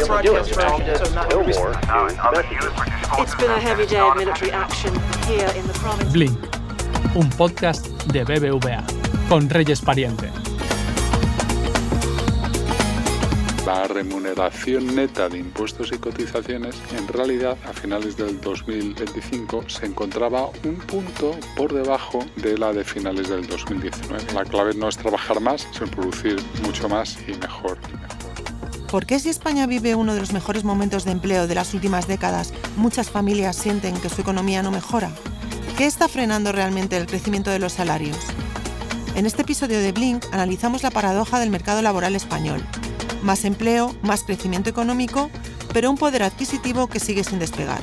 It's been a heavy day of military action here in the province. Blink, un podcast de BBVA, con Reyes Pariente. La remuneración neta de impuestos y cotizaciones, en realidad, a finales del 2025, se encontraba un punto por debajo de la de finales del 2019. La clave no es trabajar más, sino producir mucho más y mejor. ¿Por qué si España vive uno de los mejores momentos de empleo de las últimas décadas, muchas familias sienten que su economía no mejora? ¿Qué está frenando realmente el crecimiento de los salarios? En este episodio de Blink analizamos la paradoja del mercado laboral español. Más empleo, más crecimiento económico, pero un poder adquisitivo que sigue sin despegar.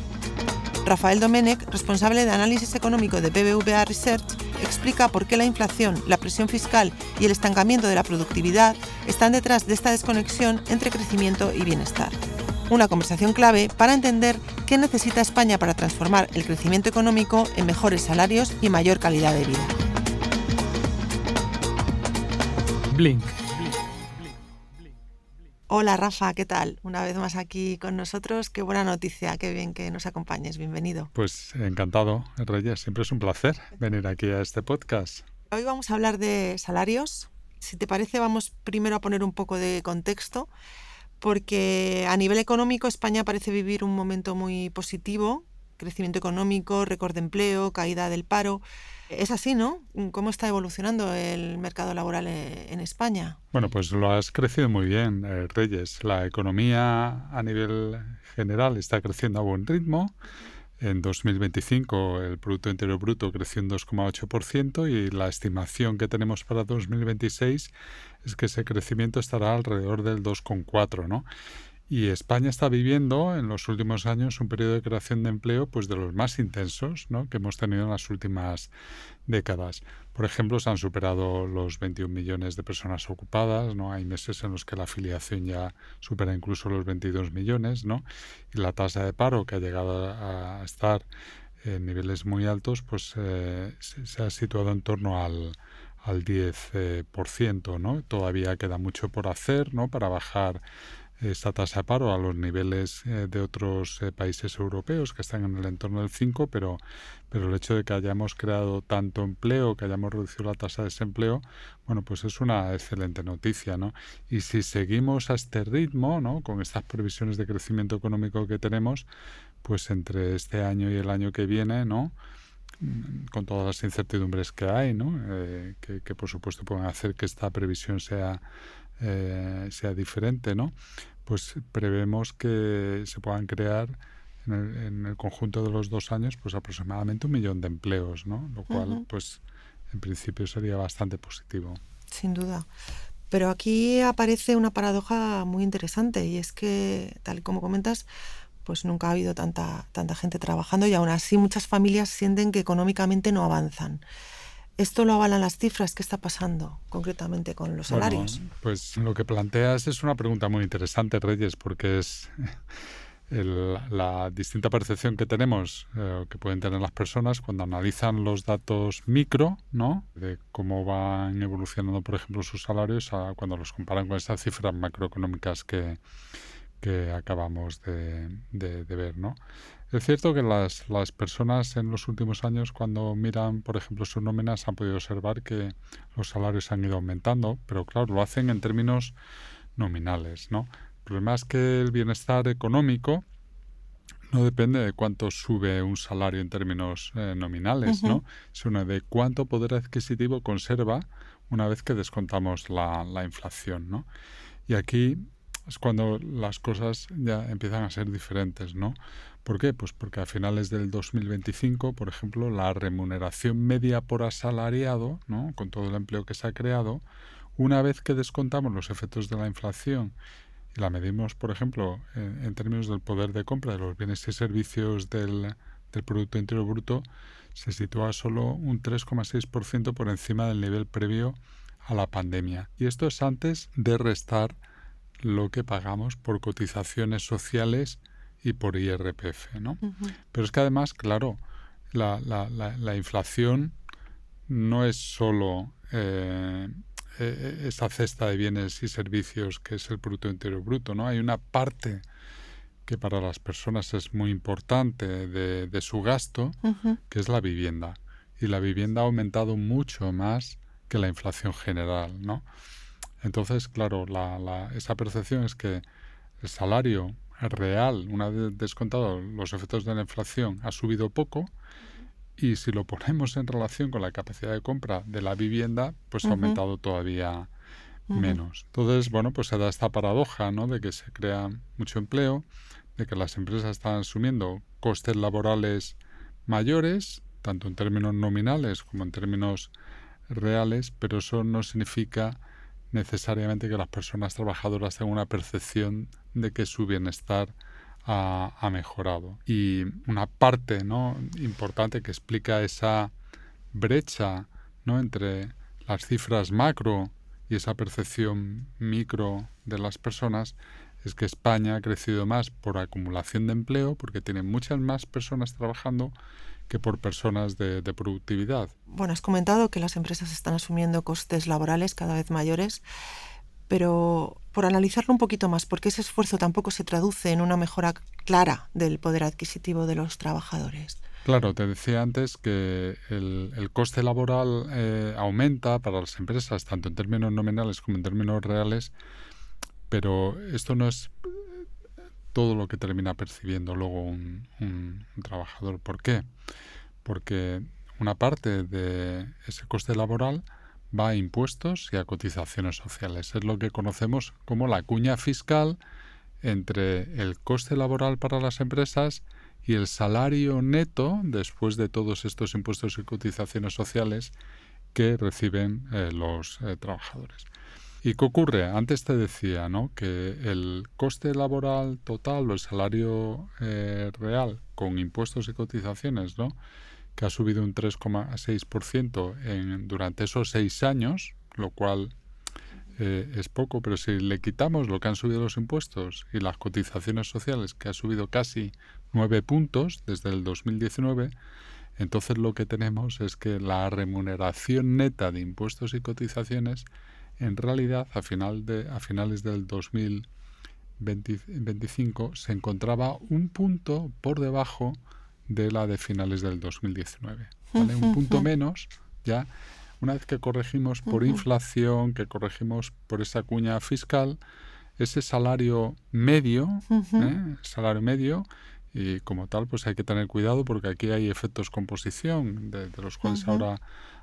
Rafael Domènech, responsable de análisis económico de BBVA Research, explica por qué la inflación, la presión fiscal y el estancamiento de la productividad están detrás de esta desconexión entre crecimiento y bienestar. Una conversación clave para entender qué necesita España para transformar el crecimiento económico en mejores salarios y mayor calidad de vida. Blink. Hola Rafa, ¿qué tal? Una vez más aquí con nosotros. Qué buena noticia, qué bien que nos acompañes. Bienvenido. Pues encantado, Reyes. Siempre es un placer venir aquí a este podcast. Hoy vamos a hablar de salarios. Si te parece, vamos primero a poner un poco de contexto, porque a nivel económico España parece vivir un momento muy positivo. Crecimiento económico, récord de empleo, caída del paro. Es así, ¿no? ¿Cómo está evolucionando el mercado laboral en España? Bueno, pues lo has crecido muy bien, Reyes. La economía a nivel general está creciendo a buen ritmo. En 2025 el Producto Interior Bruto creció un 2,8% y la estimación que tenemos para 2026 es que ese crecimiento estará alrededor del 2,4%, ¿no? Y España está viviendo en los últimos años un periodo de creación de empleo pues de los más intensos, ¿no?, que hemos tenido en las últimas décadas. Por ejemplo, se han superado los 21 millones de personas ocupadas, ¿no? Hay meses en los que la afiliación ya supera incluso los 22 millones, ¿no? Y la tasa de paro, que ha llegado a estar en niveles muy altos, pues se ha situado en torno al 10%, ¿no? Todavía queda mucho por hacer, ¿no?, para bajar esta tasa de paro a los niveles de otros países europeos que están en el entorno del 5%, pero el hecho de que hayamos creado tanto empleo, que hayamos reducido la tasa de desempleo, bueno, pues es una excelente noticia, ¿no? Y si seguimos a este ritmo, ¿no?, con estas previsiones de crecimiento económico que tenemos, pues entre este año y el año que viene, ¿no?, con todas las incertidumbres que hay, ¿no?, que por supuesto pueden hacer que esta previsión sea diferente, ¿no?, pues prevemos que se puedan crear en el conjunto de los 2 años pues aproximadamente 1 millón de empleos, ¿no?, lo cual pues en principio sería bastante positivo. Sin duda. Pero aquí aparece una paradoja muy interesante y es que, tal y como comentas, pues nunca ha habido tanta gente trabajando y aún así muchas familias sienten que económicamente no avanzan. ¿Esto lo avalan las cifras? ¿Qué está pasando concretamente con los salarios? Bueno, pues lo que planteas es una pregunta muy interesante, Reyes, porque es la distinta percepción que tenemos, que pueden tener las personas cuando analizan los datos micro, ¿no?, de cómo van evolucionando, por ejemplo, sus salarios, cuando los comparan con esas cifras macroeconómicas que acabamos de ver, ¿no? Es cierto que las personas en los últimos años, cuando miran, por ejemplo, sus nóminas, han podido observar que los salarios han ido aumentando, pero claro, lo hacen en términos nominales, ¿no? El problema es que el bienestar económico no depende de cuánto sube un salario en términos nominales, ¿no?, sino de cuánto poder adquisitivo conserva una vez que descontamos la inflación, ¿no? Y aquí es cuando las cosas ya empiezan a ser diferentes, ¿no? ¿Por qué? Pues porque a finales del 2025, por ejemplo, la remuneración media por asalariado, ¿no?, con todo el empleo que se ha creado, una vez que descontamos los efectos de la inflación y la medimos, por ejemplo, en términos del poder de compra de los bienes y servicios del Producto Interior Bruto, se sitúa solo un 3,6% por encima del nivel previo a la pandemia. Y esto es antes de restar lo que pagamos por cotizaciones sociales y por IRPF, ¿no? Pero es que además, claro, la inflación no es solo esa cesta de bienes y servicios que es el Producto Interior Bruto, ¿no? Hay una parte que para las personas es muy importante de su gasto, que es la vivienda. Y la vivienda ha aumentado mucho más que la inflación general, ¿no? Entonces, claro, esa percepción es que el salario real, una vez descontado los efectos de la inflación, ha subido poco, y si lo ponemos en relación con la capacidad de compra de la vivienda, pues ha aumentado todavía menos. Entonces, bueno, pues se da esta paradoja, ¿no? De que se crea mucho empleo, de que las empresas están asumiendo costes laborales mayores, tanto en términos nominales como en términos reales, pero eso no significa necesariamente que las personas trabajadoras tengan una percepción de que su bienestar ha mejorado. Y una parte, ¿no?, importante que explica esa brecha, ¿no?, entre las cifras macro y esa percepción micro de las personas es que España ha crecido más por acumulación de empleo, porque tiene muchas más personas trabajando que por personas de productividad. Bueno, has comentado que las empresas están asumiendo costes laborales cada vez mayores, pero por analizarlo un poquito más, ¿por qué ese esfuerzo tampoco se traduce en una mejora clara del poder adquisitivo de los trabajadores? Claro, te decía antes que el coste laboral aumenta para las empresas, tanto en términos nominales como en términos reales, pero esto no es todo lo que termina percibiendo luego un trabajador. ¿Por qué? Porque una parte de ese coste laboral va a impuestos y a cotizaciones sociales. Es lo que conocemos como la cuña fiscal entre el coste laboral para las empresas y el salario neto después de todos estos impuestos y cotizaciones sociales que reciben los trabajadores. ¿Y qué ocurre? Antes te decía, ¿no?, que el coste laboral total o el salario real con impuestos y cotizaciones, ¿no?, que ha subido un 3,6% durante esos 6 años, lo cual es poco, pero si le quitamos lo que han subido los impuestos y las cotizaciones sociales, que ha subido casi 9 puntos desde el 2019, entonces lo que tenemos es que la remuneración neta de impuestos y cotizaciones en realidad a finales del 2025 se encontraba un punto por debajo de la de finales del 2019, ¿vale? Un punto menos, ya una vez que corregimos por inflación, que corregimos por esa cuña fiscal, ese salario medio, y como tal pues hay que tener cuidado porque aquí hay efectos composición de los cuales ahora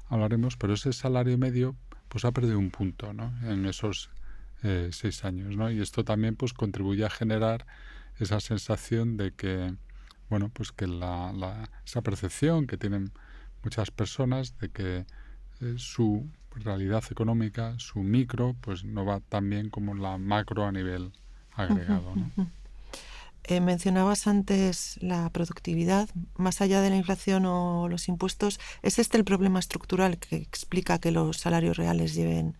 hablaremos, pero ese salario medio pues ha perdido un punto, ¿no?, en esos 6 años, ¿no? Y esto también pues contribuye a generar esa sensación de que, bueno, pues que esa percepción que tienen muchas personas de que su realidad económica, su micro, pues no va tan bien como la macro a nivel agregado, ¿no? Mencionabas antes la productividad. Más allá de la inflación o los impuestos, ¿es este el problema estructural que explica que los salarios reales lleven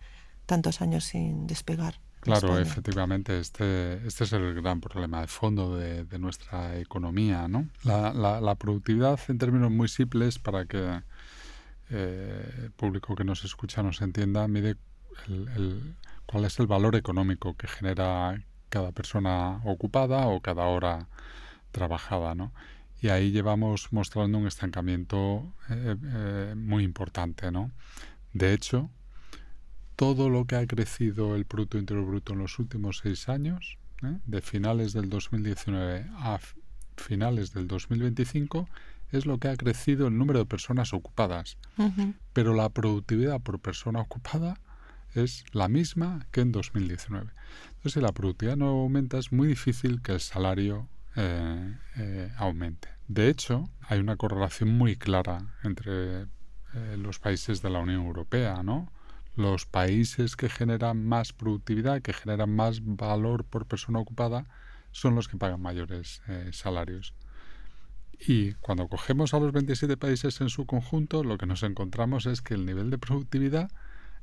tantos años sin despegar? Claro, efectivamente, este es el gran problema de fondo de nuestra economía, ¿no? La productividad, en términos muy simples, para que el público que nos escucha nos entienda, mide cuál es el valor económico que genera cada persona ocupada o cada hora trabajada, ¿no? Y ahí llevamos mostrando un estancamiento muy importante, ¿no? De hecho, todo lo que ha crecido el Producto Interior Bruto en los últimos 6 años, de finales del 2019 a finales del 2025, es lo que ha crecido el número de personas ocupadas. Pero la productividad por persona ocupada es la misma que en 2019. Entonces, si la productividad no aumenta, es muy difícil que el salario aumente. De hecho, hay una correlación muy clara entre los países de la Unión Europea, ¿no? Los países que generan más productividad, que generan más valor por persona ocupada, son los que pagan mayores salarios. Y cuando cogemos a los 27 países en su conjunto, lo que nos encontramos es que el nivel de productividad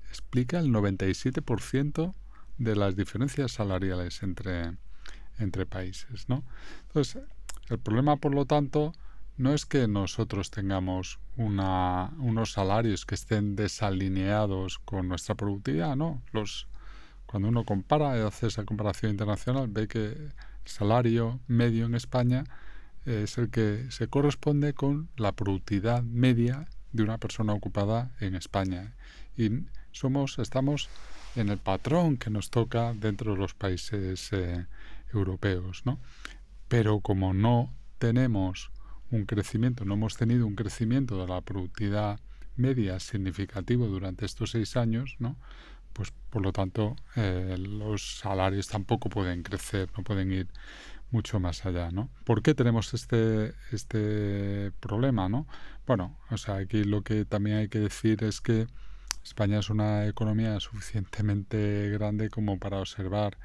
explica el 97% de las diferencias salariales entre países, ¿no? Entonces, el problema, por lo tanto, no es que nosotros tengamos unos salarios que estén desalineados con nuestra productividad, no. Cuando uno compara y hace esa comparación internacional, ve que el salario medio en España es el que se corresponde con la productividad media de una persona ocupada en España. Y estamos en el patrón que nos toca dentro de los países europeos, ¿no? Pero como no tenemos un crecimiento, no hemos tenido un crecimiento de la productividad media significativo durante estos 6 años, ¿no? Pues por lo tanto los salarios tampoco pueden crecer, no pueden ir mucho más allá, ¿no? ¿Por qué tenemos este problema, ¿no? Bueno, o sea, aquí lo que también hay que decir es que España es una economía suficientemente grande como para observar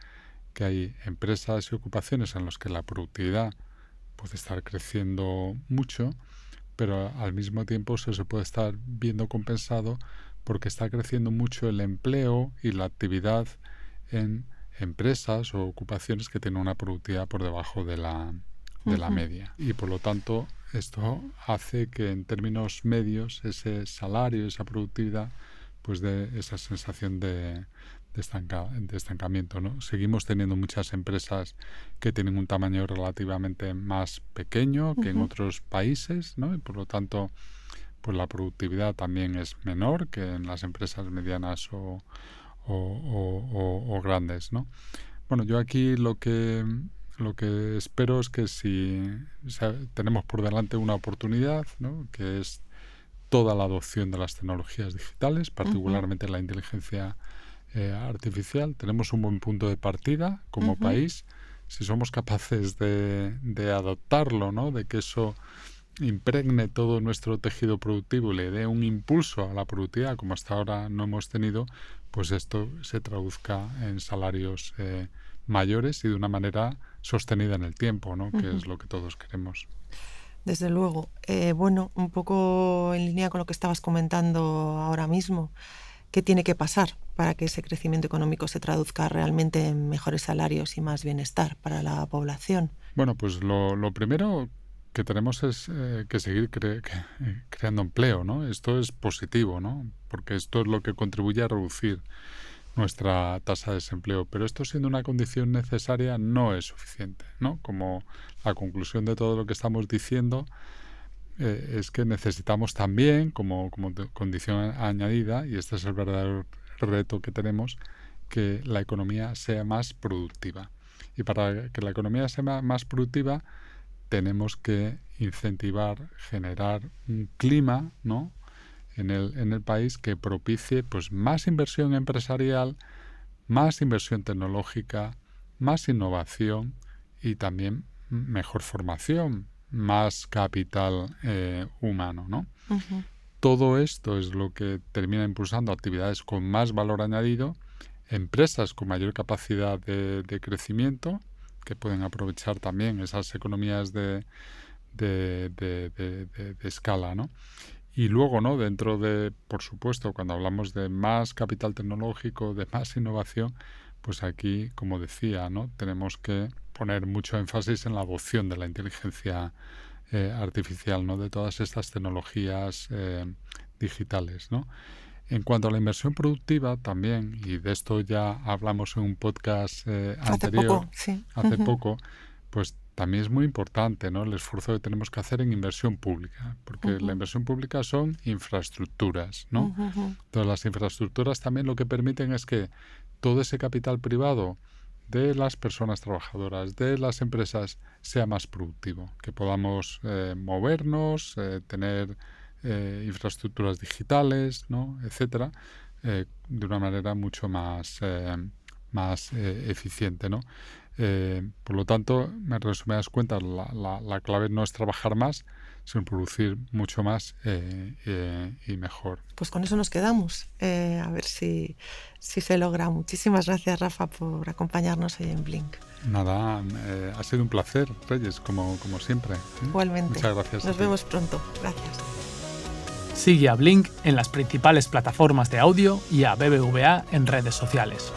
que hay empresas y ocupaciones en las que la productividad puede estar creciendo mucho, pero al mismo tiempo eso se puede estar viendo compensado porque está creciendo mucho el empleo y la actividad en empresas o ocupaciones que tienen una productividad por debajo de la media. Y por lo tanto, esto hace que en términos medios ese salario, esa productividad, pues dé esa sensación de estancamiento, ¿no? Seguimos teniendo muchas empresas que tienen un tamaño relativamente más pequeño que en otros países, ¿no? Y por lo tanto, pues la productividad también es menor que en las empresas medianas o grandes, ¿no? Bueno, yo aquí lo que espero es que tenemos por delante una oportunidad, ¿no? Que es toda la adopción de las tecnologías digitales, particularmente la inteligencia artificial. Tenemos un buen punto de partida como país. Si somos capaces de adoptarlo, ¿no? De que eso impregne todo nuestro tejido productivo y le dé un impulso a la productividad como hasta ahora no hemos tenido, pues esto se traduzca en salarios mayores y de una manera sostenida en el tiempo, ¿no? Que es lo que todos queremos. Desde luego. Bueno, un poco en línea con lo que estabas comentando ahora mismo, ¿qué tiene que pasar para que ese crecimiento económico se traduzca realmente en mejores salarios y más bienestar para la población? Bueno, pues lo primero que tenemos es que seguir creando empleo, ¿no? Esto es positivo, ¿no? Porque esto es lo que contribuye a reducir nuestra tasa de desempleo. Pero esto, siendo una condición necesaria, no es suficiente, ¿no? Como la conclusión de todo lo que estamos diciendo es que necesitamos también, como condición añadida, y este es el verdadero reto que tenemos, que la economía sea más productiva. Y para que la economía sea más productiva, tenemos que incentivar, generar un clima, ¿no? en el país que propicie pues más inversión empresarial, más inversión tecnológica, más innovación y también mejor formación, más capital humano, ¿no? Todo esto es lo que termina impulsando actividades con más valor añadido, empresas con mayor capacidad de crecimiento, que pueden aprovechar también esas economías de escala, ¿no? Y luego, ¿no? Dentro de, por supuesto, cuando hablamos de más capital tecnológico, de más innovación, pues aquí, como decía, ¿no? Tenemos que poner mucho énfasis en la adopción de la inteligencia artificial, ¿no? De todas estas tecnologías digitales, ¿no? En cuanto a la inversión productiva también, y de esto ya hablamos en un podcast anterior, hace poco, pues también es muy importante, ¿no? El esfuerzo que tenemos que hacer en inversión pública, porque la inversión pública son infraestructuras, ¿no? Entonces las infraestructuras también lo que permiten es que todo ese capital privado de las personas trabajadoras, de las empresas, sea más productivo, que podamos movernos, tener infraestructuras digitales, ¿no? Etcétera, de una manera mucho más eficiente, ¿no? Por lo tanto, en resumidas cuentas, la clave no es trabajar más, sino producir mucho más y mejor. Pues con eso nos quedamos. A ver si se logra. Muchísimas gracias, Rafa, por acompañarnos hoy en Blink. Nada, ha sido un placer, Reyes, como siempre. Igualmente. Muchas gracias. Nos vemos pronto. Gracias. Sigue a Blink en las principales plataformas de audio y a BBVA en redes sociales.